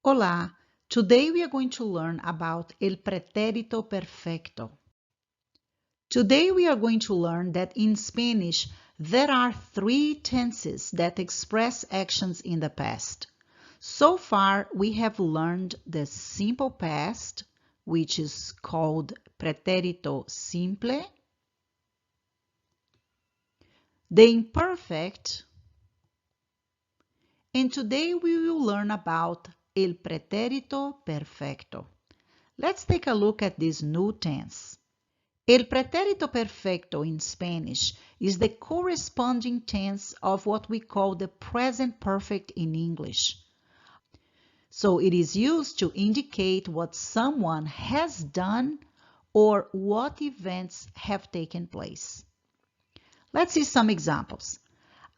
Hola, today we are going to learn about el pretérito perfecto. Today we are going to learn that in Spanish there are three tenses that express actions in the past. So far we have learned the simple past, which is called pretérito simple, the imperfect, and today we will learn about el pretérito perfecto. Let's take a look at this new tense. El pretérito perfecto in Spanish is the corresponding tense of what we call the present perfect in English. So it is used to indicate what someone has done or what events have taken place. Let's see some examples.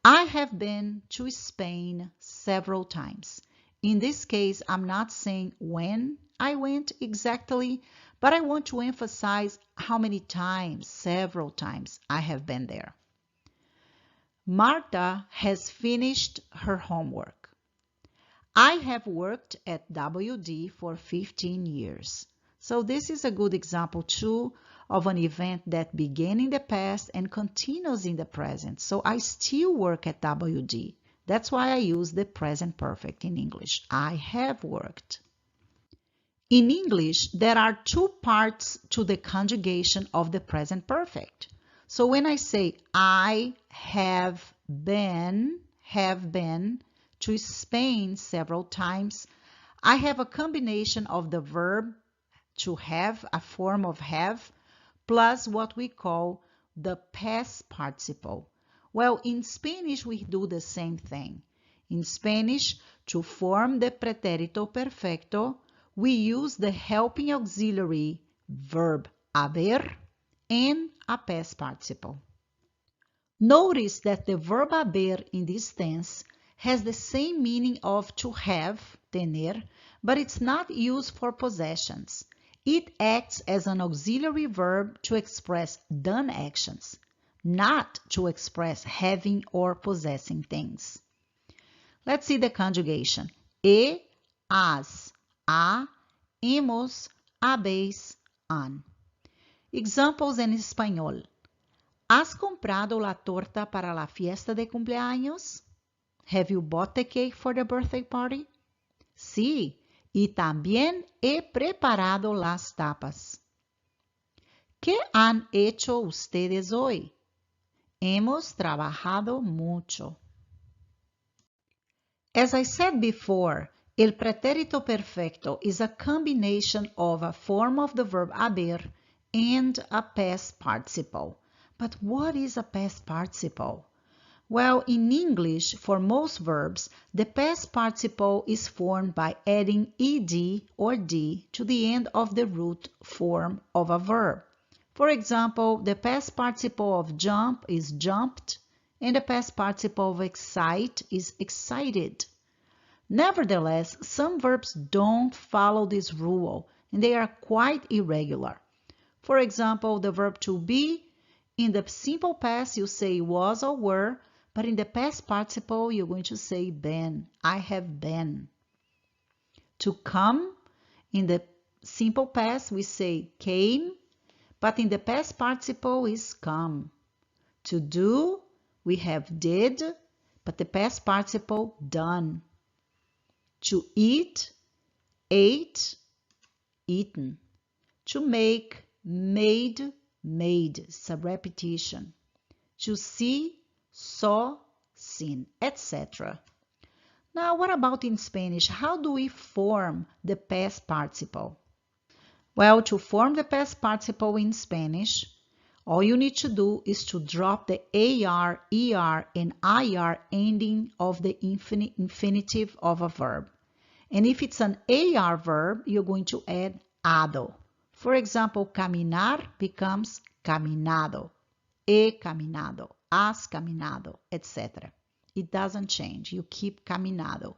I have been to Spain several times. In this case, I'm not saying when I went exactly, but I want to emphasize how many times, several times, I have been there. Marta has finished her homework. I have worked at WD for 15 years. So this is a good example too of an event that began in the past and continues in the present. So I still work at WD. That's why I use the present perfect in English. I have worked. In English, there are two parts to the conjugation of the present perfect. So when I say I have been to Spain several times, I have a combination of the verb to have, a form of have, plus what we call the past participle. Well, in Spanish, we do the same thing. In Spanish, to form the pretérito perfecto, we use the helping auxiliary verb haber and a past participle. Notice that the verb haber in this tense has the same meaning of to have, tener, but it's not used for possessions. It acts as an auxiliary verb to express done actions, not to express having or possessing things. Let's see the conjugation. Has, a, hemos, habéis, han. Examples en español. ¿Has comprado la torta para la fiesta de cumpleaños? Have you bought the cake for the birthday party? Sí, y también he preparado las tapas. ¿Qué han hecho ustedes hoy? Hemos trabajado mucho. As I said before, el pretérito perfecto is a combination of a form of the verb haber and a past participle. But what is a past participle? Well, in English, for most verbs, the past participle is formed by adding ed or d to the end of the root form of a verb. For example, the past participle of jump is jumped, and the past participle of excite is excited. Nevertheless, some verbs don't follow this rule, and they are quite irregular. For example, the verb to be, in the simple past you say was or were, but in the past participle you're going to say been. I have been. To come, in the simple past we say came, but in the past participle is come. To do, we have did, but the past participle done. To eat, ate, eaten. To make, made, made. It's a repetition. To see, saw, seen, etc. Now, what about in Spanish? How do we form the past participle? Well, to form the past participle in Spanish, all you need to do is to drop the AR, ER, and IR ending of the infinitive of a verb. And if it's an AR verb, you're going to add ado. For example, caminar becomes caminado, he caminado, has caminado, etc. It doesn't change. You keep caminado.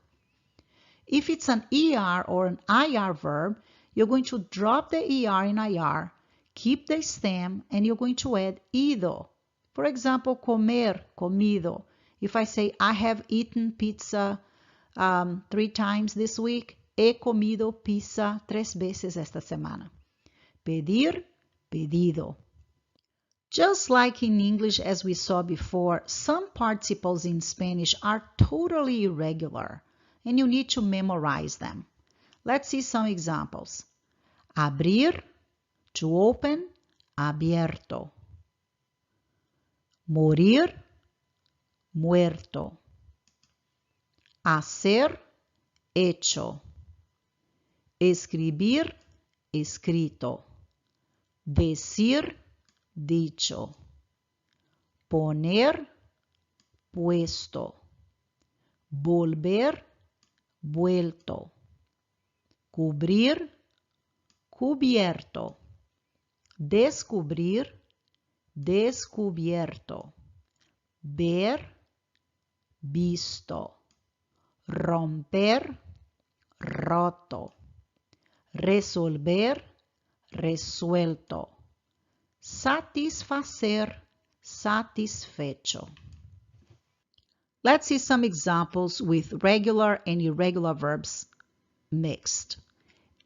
If it's an ER or an IR verb, you're going to drop the ER in IR, keep the stem, and you're going to add ido. For example, comer, comido. If I say I have eaten pizza 3 times this week, He comido pizza 3 veces esta semana. Pedir, pedido. Just like in English as we saw before, some participles in Spanish are totally irregular and you need to memorize them. Let's see some examples. Abrir, to open, abierto. Morir, muerto. Hacer, hecho. Escribir, escrito. Decir, dicho. Poner, puesto. Volver, vuelto. Cubrir, cubierto. Descubrir, descubierto. Ver, visto. Romper, roto. Resolver, resuelto. Satisfacer, satisfecho. Let's see some examples with regular and irregular verbs mixed.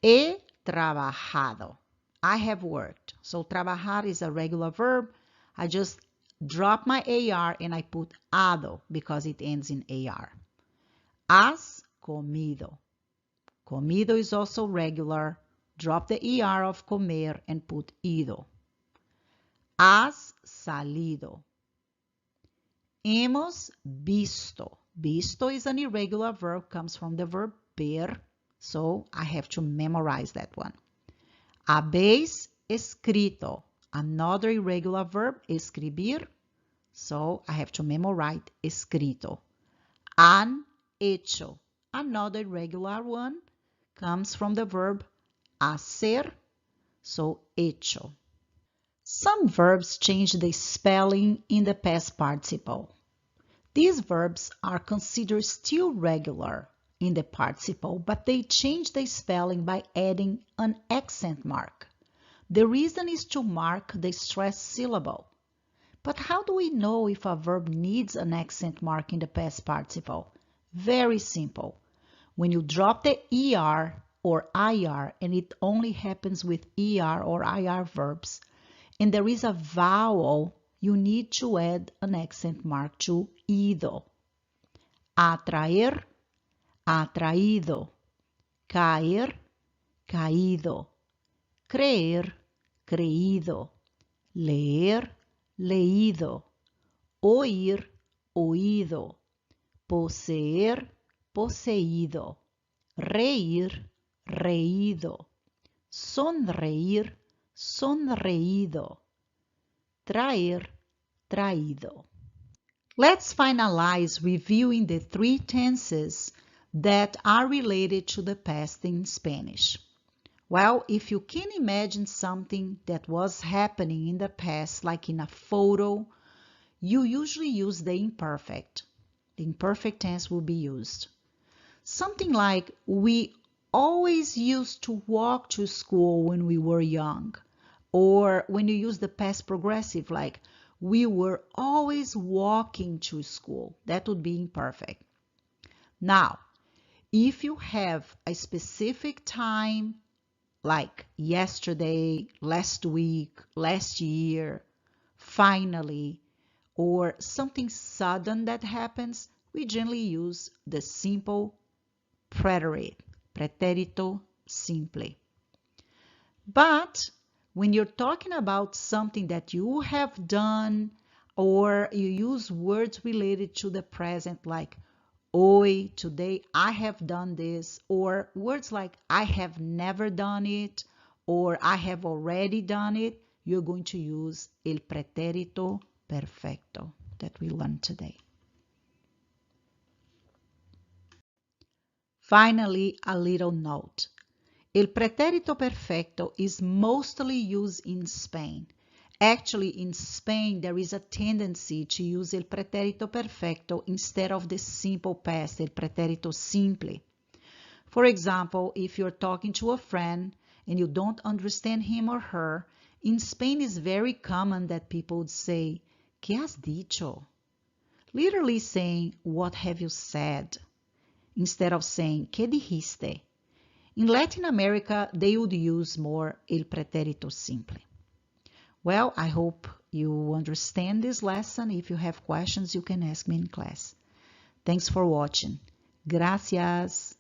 He trabajado. I have worked. So trabajar is a regular verb. I just drop my AR and I put ado because it ends in AR. Has comido. Comido is also regular. Drop the ER of comer and put ido. Has salido. Hemos visto. Visto is an irregular verb, comes from the verb ver, so I have to memorize that one. Habéis escrito. Another irregular verb, escribir, so I have to memorize escrito. Han hecho. Another irregular one comes from the verb hacer, so hecho. Some verbs change the spelling in the past participle. These verbs are considered still regular in the participle, but they change the spelling by adding an accent mark. The reason is to mark the stressed syllable. But how do we know if a verb needs an accent mark in the past participle? Very simple. When you drop the ER or IR, and it only happens with ER or IR verbs, and there is a vowel, you need to add an accent mark to ido. Atraer, atraído. Caer, caído. Creer, creído. Leer, leído. Oír, oído. Poseer, poseído. Reír, reído. Sonreír, sonreído. Traer, traído. Let's finalize reviewing the 3 tenses that are related to the past in Spanish. Well, if you can imagine something that was happening in the past, like in a photo, you usually use the imperfect. The imperfect tense will be used. Something like, we always used to walk to school when we were young. Or when you use the past progressive, like, we were always walking to school. That would be imperfect. Now, if you have a specific time, like yesterday, last week, last year, finally, or something sudden that happens, we generally use the simple preterito simple. But when you're talking about something that you have done, or you use words related to the present, like hoy, today, I have done this, or words like I have never done it, or I have already done it, you're going to use el pretérito perfecto that we learned today. Finally, a little note. El pretérito perfecto is mostly used in Spain. Actually, in Spain, there is a tendency to use el pretérito perfecto instead of the simple past, el pretérito simple. For example, if you're talking to a friend and you don't understand him or her, in Spain it's very common that people would say, ¿Qué has dicho? Literally saying, what have you said? Instead of saying, ¿Qué dijiste? In Latin America, they would use more el pretérito simple. Well, I hope you understand this lesson. If you have questions, you can ask me in class. Thanks for watching. Gracias.